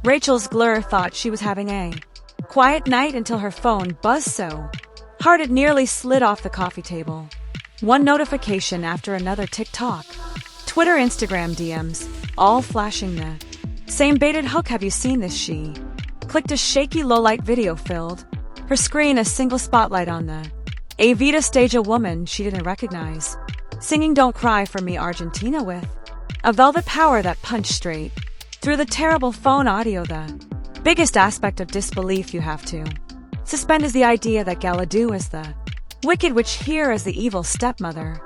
Rachel's Zegler thought she was having a quiet night until her phone buzzed so hard it nearly slid off the coffee table. One notification after another, TikTok, Twitter, Instagram DMs, all flashing the same baited hook. Have you seen this? She clicked a shaky low-light video filled her screen a single spotlight on the Avita stage. A woman she didn't recognize, singing Don't Cry for Me Argentina with a velvet power that punched straight through the terrible phone audio. The biggest aspect of disbelief you have to suspend is the idea that Galadu is the wicked witch here, as the evil stepmother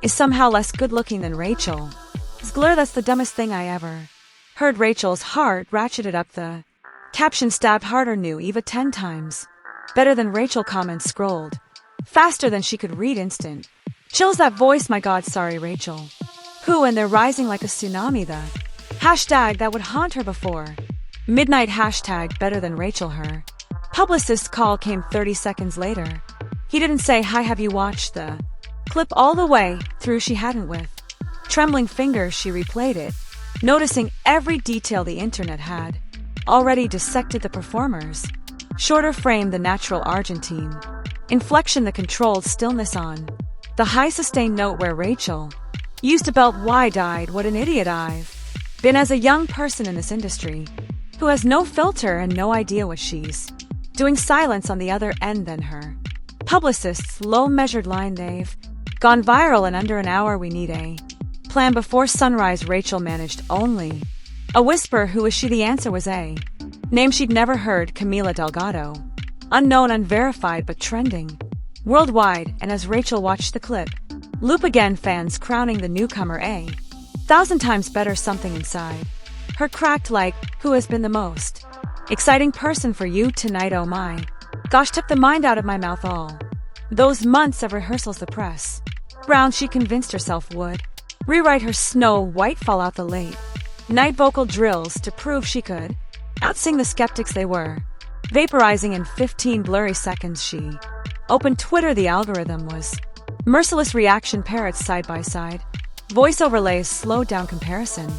is somehow less good-looking than Rachel. Zegler, that's the dumbest thing I ever heard. Rachel's heart ratcheted up. The caption stabbed harder. Knew Eva 10 times better than Rachel. Comments scrolled faster than she could read. Instant chills. That voice, my God, sorry Rachel. Who? And they're rising like a tsunami. The hashtag that would haunt her before midnight. Hashtag better than Rachel. Her publicist's call came 30 seconds later. He didn't say hi. Have you watched the clip all the way through? She hadn't. With trembling fingers she replayed it, noticing every detail. The internet had already dissected the performers. Shorter frame, the natural Argentine inflection, the controlled stillness on the high sustained note where Rachel used to belt wide-eyed. What an idiot I've been as a young person in this industry who has no filter and no idea what she's doing. Silence on the other end. Then her publicist's low measured line, they've gone viral in under an hour. We need a plan before sunrise. Rachel managed only a whisper. Who is she? The answer was a name she'd never heard, Camila Delgado. Unknown, unverified, but trending worldwide. And as Rachel watched the clip loop again, fans crowning the newcomer a 1,000 times better. Something inside her cracked like, who has been the most exciting person for you tonight? Oh my gosh, took the mind out of my mouth. All those months of rehearsals, the press round she convinced herself would rewrite her Snow White fall out the late night vocal drills to prove she could outsing the skeptics. They were vaporizing in 15 blurry seconds. She opened Twitter. The algorithm was merciless. Reaction parrots side by side, voice overlays slowed down comparison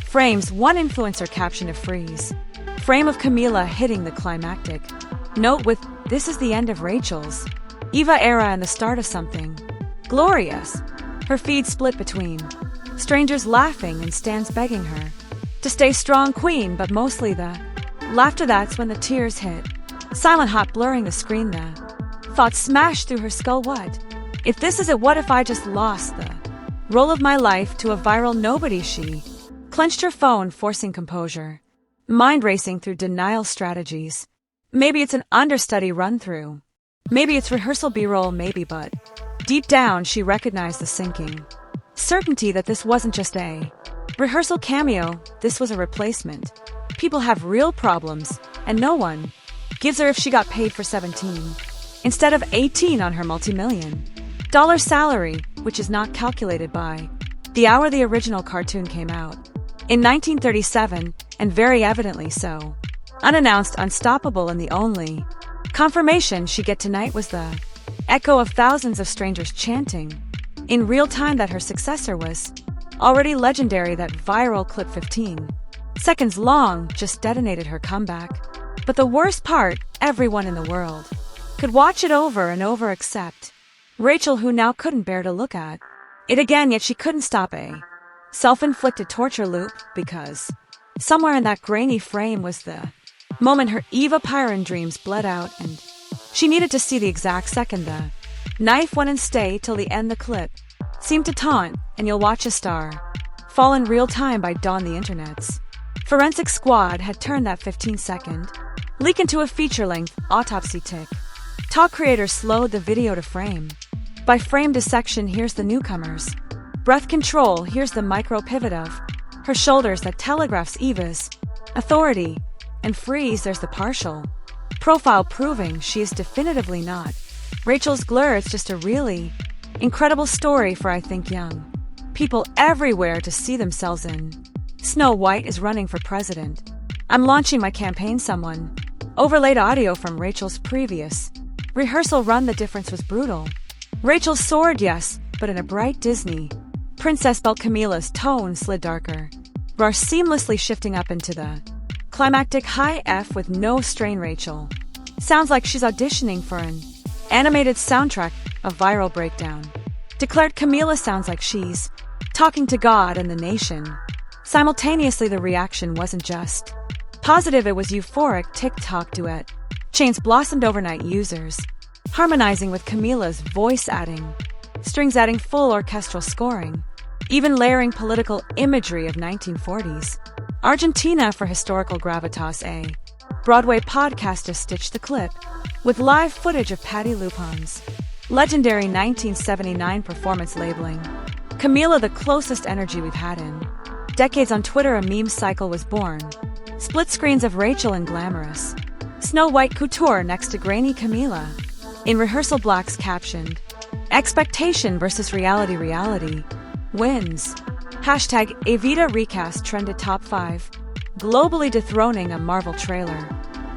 frames. One influencer captioned a freeze frame of Camila hitting the climactic note with, "This is the end of Rachel's Eva era and the start of something glorious." Her feed split between strangers laughing and stands begging her to stay strong, queen, but mostly the laughter. That's when the tears hit silent hot, blurring the screen. The thought smashed through her skull. What if this is it? What if I just lost the role of my life to a viral nobody? She clenched her phone, forcing composure, mind racing through denial strategies. Maybe it's an understudy run-through. Maybe it's rehearsal B-roll, maybe, but deep down she recognized the sinking certainty that this wasn't just a rehearsal cameo. This was a replacement. People have real problems, and no one gives her if she got paid for 17 instead of 18 on her multi-million-dollar salary, which is not calculated by the hour the original cartoon came out in 1937, and very evidently so. Unannounced, unstoppable, and the only confirmation she get tonight was the echo of thousands of strangers chanting in real time that her successor was already legendary. That viral clip, 15 seconds long, just detonated her comeback. But the worst part, everyone in the world could watch it over and over except Rachel, who now couldn't bear to look at it again. Yet she couldn't stop a self-inflicted torture loop, because somewhere in that grainy frame was the moment her Eva Pyron dreams bled out, and she needed to see the exact second the knife went and stay till the end. The clip seemed to taunt, and you'll watch a star fall in real time by dawn. The internet's forensic squad had turned that 15-second leak into a feature-length autopsy. TikTok creators slowed the video to frame by frame dissection. Here's the newcomer's breath control. Here's the micro pivot of her shoulders that telegraphs Eva's authority. And freeze, there's the partial profile proving she is definitively not Rachel's Zegler. It's just a really incredible story for, I think, young people everywhere to see themselves in. Snow White is running for president. I'm launching my campaign. Someone overlaid audio from Rachel's previous rehearsal run. The difference was brutal. Rachel soared, yes, but in a bright Disney princess belt. Camila's tone slid darker, seamlessly shifting up into the Climactic high F with no strain. Rachel sounds like she's auditioning for an animated soundtrack. A viral breakdown declared Camila sounds like she's talking to God and the nation. Simultaneously, the reaction wasn't just positive, it was euphoric. TikTok duet chains blossomed overnight, users harmonizing with Camila's voice, adding strings, adding full orchestral scoring, even layering political imagery of 1940s Argentina for historical gravitas. A Broadway podcaster stitched the clip with live footage of Patti LuPone's legendary 1979 performance, labeling Camila the closest energy we've had in decades. On Twitter, a meme cycle was born. Split screens of Rachel in glamorous Snow White couture next to grainy Camila in rehearsal blocks captioned, "Expectation versus reality, reality wins." Hashtag Evita recast trended top 5, globally dethroning a Marvel trailer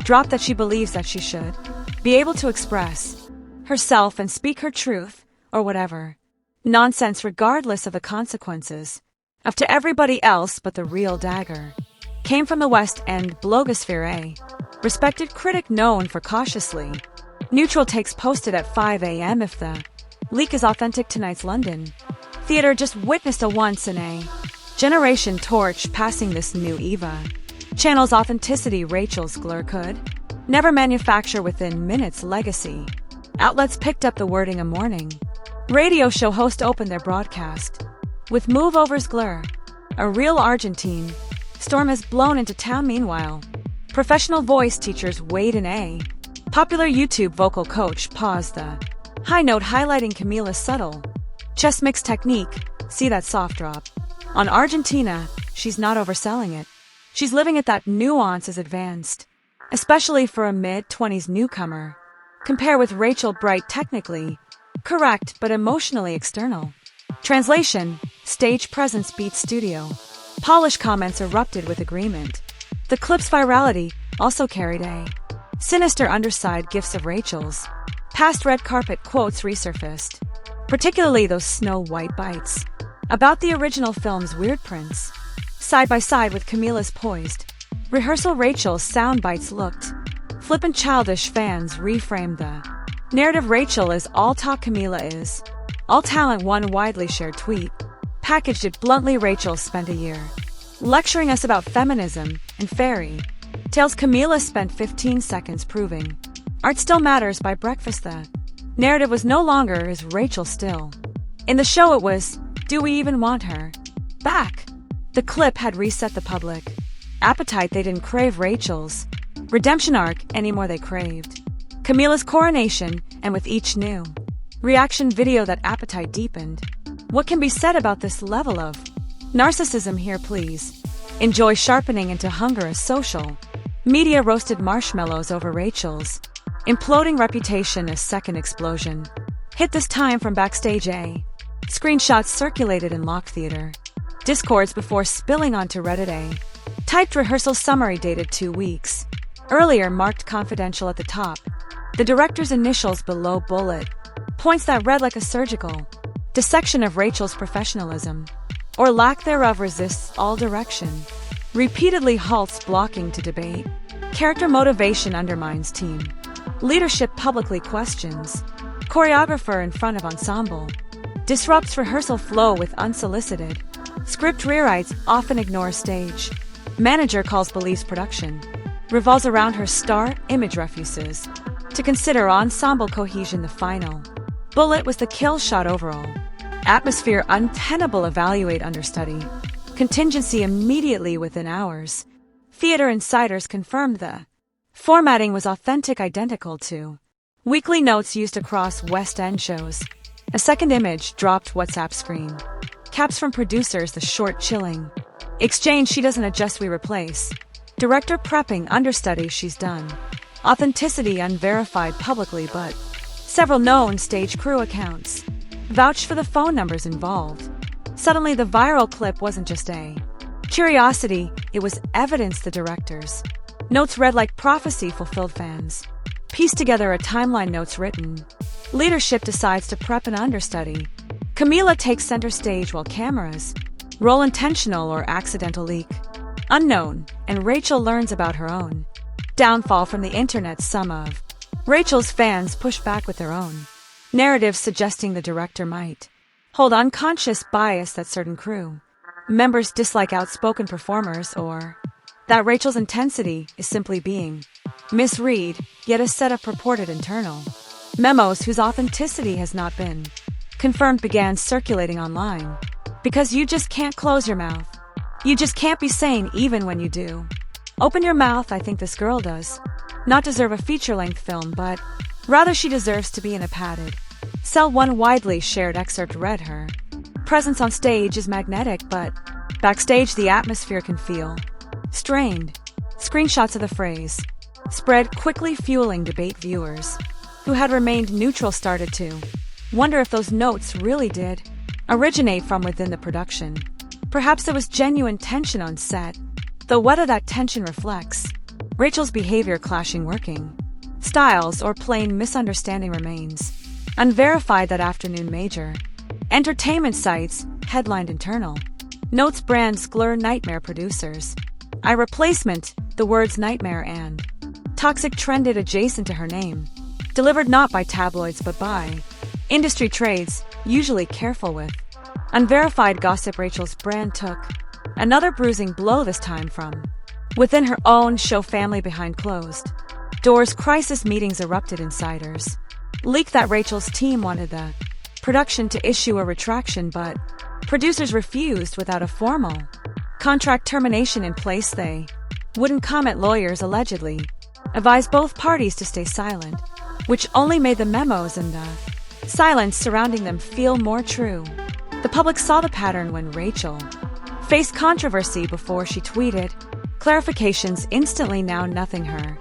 drop that she believes that she should be able to express herself and speak her truth, or whatever nonsense, regardless of the consequences. Of to everybody else but the real dagger came from the West End blogosphere. A respected critic known for cautiously neutral takes posted at 5 a.m. if the leak is authentic. Tonight's London theater just witnessed a once-in-a-generation torch passing. This new Eva channel's authenticity. Rachel's glare could never manufacture within minutes. Legacy outlets picked up the wording. A morning radio show host opened their broadcast with "Move over's glare. A real Argentine storm has blown into town." Meanwhile, professional voice teachers Wade and A popular YouTube vocal coach paused the high note, highlighting Camila's subtle chest mix technique. See that soft drop on Argentina? She's not overselling it. She's living it. That nuance is advanced, especially for a mid-20s newcomer. Compare with Rachel, bright, technically correct, but emotionally external. Translation: stage presence beats studio polish. Comments erupted with agreement. The clip's virality also carried a sinister underside. Gifs of Rachel's past red carpet quotes resurfaced, particularly those Snow White bites about the original film's weird prints. Side by side with Camila's poised rehearsal, Rachel's sound bites looked flippant, childish. Fans reframed the narrative. Rachel is all talk, Camila is all talent. One widely shared tweet packaged it bluntly. Rachel spent a year lecturing us about feminism and fairy tales. Camila spent 15 seconds proving art still matters. By breakfast, the narrative was no longer "is Rachel still in the show?" It was, "do we even want her back?" The clip had reset the public appetite. They didn't crave Rachel's redemption arc anymore, they craved Camila's coronation, and with each new reaction video that appetite deepened. What can be said about this level of narcissism here? Please enjoy sharpening into hunger as social media roasted marshmallows over Rachel's imploding reputation. A second explosion hit, this time from backstage. A screenshots circulated in locked theater discords before spilling onto Reddit. A typed rehearsal summary dated 2 weeks earlier marked confidential at the top, the director's initials below bullet points that read like a surgical dissection of Rachel's professionalism, or lack thereof, resists all direction, repeatedly halts blocking to debate, character motivation undermines team leadership, publicly questions choreographer in front of ensemble, disrupts rehearsal flow with unsolicited script rewrites, often ignores stage manager calls, believes production revolves around her star image, refuses to consider ensemble cohesion. The final bullet was the kill shot. Overall atmosphere untenable. Evaluate understudy contingency immediately within hours. Theater insiders confirmed the formatting was authentic, identical to weekly notes used across West End shows. A second image dropped WhatsApp screen caps from producers. The short, chilling exchange: "She doesn't adjust, we replace." Director prepping understudy: "She's done." Authenticity unverified publicly, but several known stage crew accounts vouched for the phone numbers involved. Suddenly, the viral clip wasn't just a curiosity, it was evidence. The director's notes read like prophecy fulfilled. Fans pieced together a timeline. Notes written. Leadership decides to prep an understudy. Camila takes center stage while cameras roll. Intentional or accidental leak? Unknown, and Rachel learns about her own downfall from the internet. Some of Rachel's fans push back with their own narratives, suggesting the director might hold unconscious bias that certain crew members dislike outspoken performers, or that Rachel's intensity is simply being misread, yet a set of purported internal memos whose authenticity has not been confirmed began circulating online. Because you just can't close your mouth. You just can't be sane even when you do open your mouth. I think this girl does not deserve a feature-length film, but rather she deserves to be in a padded cell. One widely shared excerpt read, her presence on stage is magnetic, but backstage the atmosphere can feel strained. Screenshots of the phrase spread quickly, fueling debate. Viewers who had remained neutral started to wonder if those notes really did originate from within the production. Perhaps there was genuine tension on set, though whether that tension reflects Rachel's behavior, clashing working styles, or plain misunderstanding remains unverified. That afternoon, major entertainment sites headlined internal notes: brand Zegler nightmare producers. I replacement, the words nightmare and toxic trended adjacent to her name, delivered not by tabloids but by industry trades, usually careful with unverified gossip. Rachel's brand took another bruising blow, this time from within her own show family. Behind closed doors, crisis meetings erupted. Insiders leaked that Rachel's team wanted the production to issue a retraction, but producers refused without a formal contract termination in place. They wouldn't comment. Lawyers allegedly advised both parties to stay silent, which only made the memos and the silence surrounding them feel more true. The public saw the pattern when Rachel faced controversy before she tweeted clarifications instantly. Now nothing. Her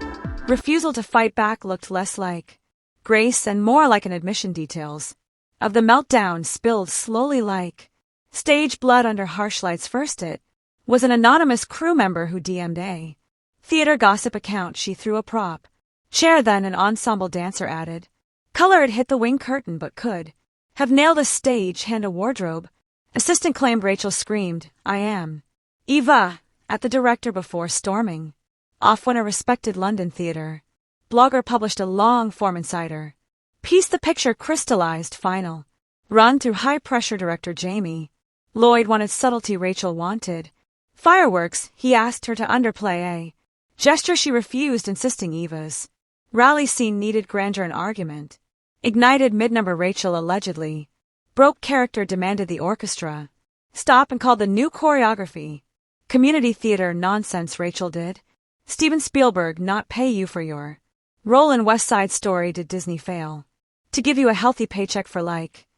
refusal to fight back looked less like grace and more like an admission. Details of the meltdown spilled slowly like stage blood under harsh lights. First, it was an anonymous crew member who DM'd a theater gossip account. She threw a prop chair, then an ensemble dancer added color. It hit the wing curtain but could have nailed a stage hand. A wardrobe assistant claimed Rachel screamed, "I am Eva," at the director before storming off when a respected London theater blogger published a long-form insider piece. The picture crystallized final run through high-pressure director Jamie Lloyd wanted subtlety. Rachel wanted fireworks. He asked her to underplay a gesture she refused, insisting Eva's rally scene needed grandeur. An argument ignited mid-number. Rachel allegedly broke character, demanded the orchestra stop, and called the new choreography community theater nonsense. Rachel, did Steven Spielberg not pay you for your role in West Side Story? Did Disney fail to give you a healthy paycheck for, like,